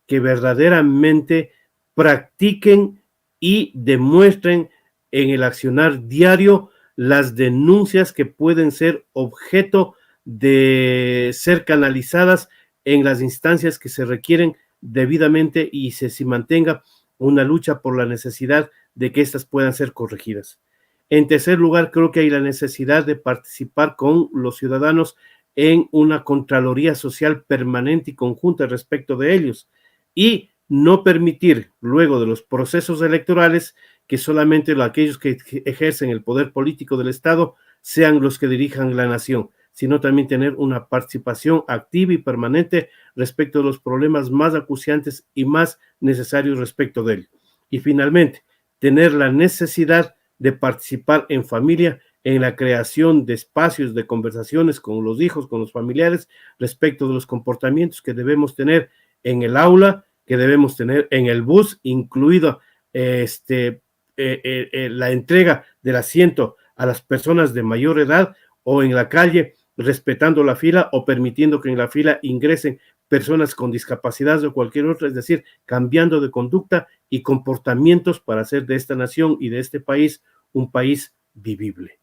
que verdaderamente practiquen y demuestren en el accionar diario las denuncias que pueden ser objeto de ser canalizadas en las instancias que se requieren debidamente y se mantenga una lucha por la necesidad de que éstas puedan ser corregidas. En tercer lugar, creo que hay la necesidad de participar con los ciudadanos en una contraloría social permanente y conjunta respecto de ellos y no permitir luego de los procesos electorales que solamente aquellos que ejercen el poder político del Estado sean los que dirijan la nación, sino también tener una participación activa y permanente respecto de los problemas más acuciantes y más necesarios respecto de él. Y finalmente, tener la necesidad de participar en familia en la creación de espacios de conversaciones con los hijos, con los familiares, respecto de los comportamientos que debemos tener en el aula, que debemos tener en el bus, incluido la entrega del asiento a las personas de mayor edad, o en la calle respetando la fila o permitiendo que en la fila ingresen personas con discapacidad o cualquier otra, es decir, cambiando de conducta y comportamientos para hacer de esta nación y de este país un país vivible.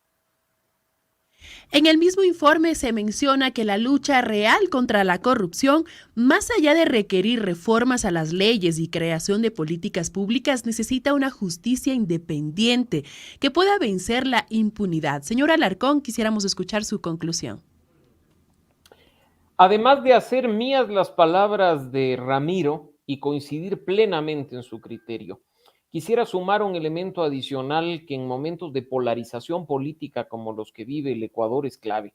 En el mismo informe se menciona que la lucha real contra la corrupción, más allá de requerir reformas a las leyes y creación de políticas públicas, necesita una justicia independiente que pueda vencer la impunidad. Señor Alarcón, quisiéramos escuchar su conclusión. Además de hacer mías las palabras de Ramiro y coincidir plenamente en su criterio, quisiera sumar un elemento adicional que en momentos de polarización política como los que vive el Ecuador es clave.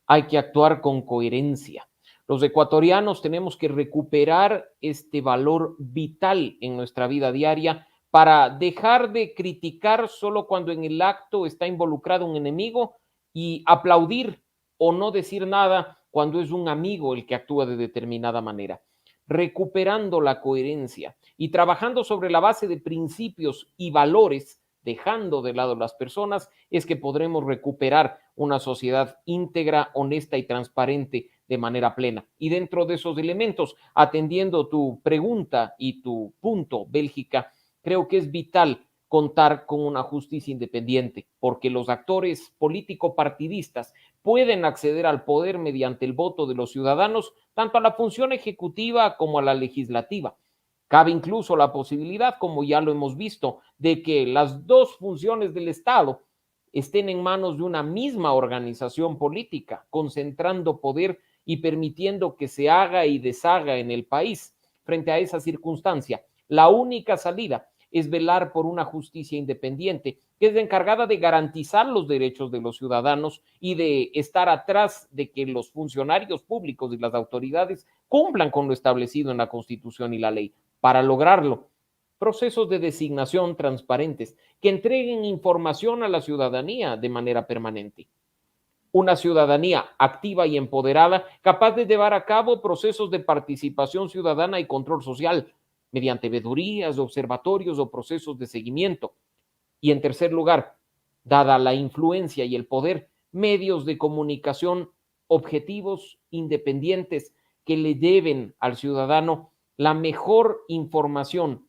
Hay que actuar con coherencia. Los ecuatorianos tenemos que recuperar este valor vital en nuestra vida diaria para dejar de criticar solo cuando en el acto está involucrado un enemigo y aplaudir o no decir nada cuando es un amigo el que actúa de determinada manera. Recuperando la coherencia y trabajando sobre la base de principios y valores, dejando de lado las personas, es que podremos recuperar una sociedad íntegra, honesta y transparente de manera plena. Y dentro de esos elementos, atendiendo tu pregunta y tu punto, Bélgica, creo que es vital contar con una justicia independiente, porque los actores político-partidistas pueden acceder al poder mediante el voto de los ciudadanos, tanto a la función ejecutiva como a la legislativa. Cabe incluso la posibilidad, como ya lo hemos visto, de que las dos funciones del Estado estén en manos de una misma organización política, concentrando poder y permitiendo que se haga y deshaga en el país. Frente a esa circunstancia, la única salida es velar por una justicia independiente que es la encargada de garantizar los derechos de los ciudadanos y de estar atrás de que los funcionarios públicos y las autoridades cumplan con lo establecido en la Constitución y la ley. Para lograrlo, procesos de designación transparentes que entreguen información a la ciudadanía de manera permanente. Una ciudadanía activa y empoderada, capaz de llevar a cabo procesos de participación ciudadana y control social, mediante veedurías, observatorios o procesos de seguimiento. Y en tercer lugar, dada la influencia y el poder, medios de comunicación objetivos, independientes, que le lleven al ciudadano la mejor información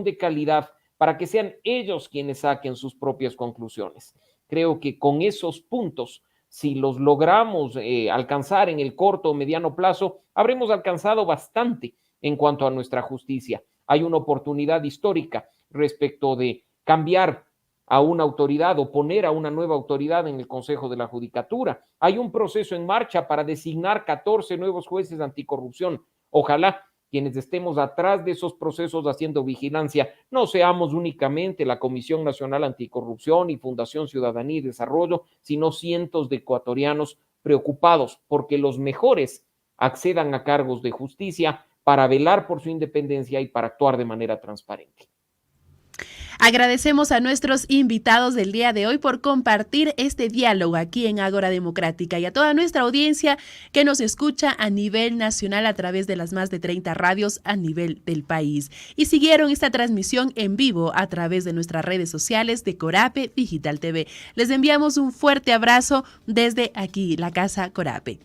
de calidad, para que sean ellos quienes saquen sus propias conclusiones. Creo que con esos puntos, si los logramos alcanzar en el corto o mediano plazo, habremos alcanzado bastante en cuanto a nuestra justicia. Hay una oportunidad histórica respecto de cambiar a una autoridad o poner a una nueva autoridad en el Consejo de la Judicatura. Hay un proceso en marcha para designar 14 nuevos jueces anticorrupción. Ojalá quienes estemos atrás de esos procesos haciendo vigilancia no seamos únicamente la Comisión Nacional Anticorrupción y Fundación Ciudadanía y Desarrollo, sino cientos de ecuatorianos preocupados porque los mejores accedan a cargos de justicia para velar por su independencia y para actuar de manera transparente. Agradecemos a nuestros invitados del día de hoy por compartir este diálogo aquí en Ágora Democrática y a toda nuestra audiencia que nos escucha a nivel nacional a través de las más de 30 radios a nivel del país. Y siguieron esta transmisión en vivo a través de nuestras redes sociales de Corape Digital TV. Les enviamos un fuerte abrazo desde aquí, la Casa Corape.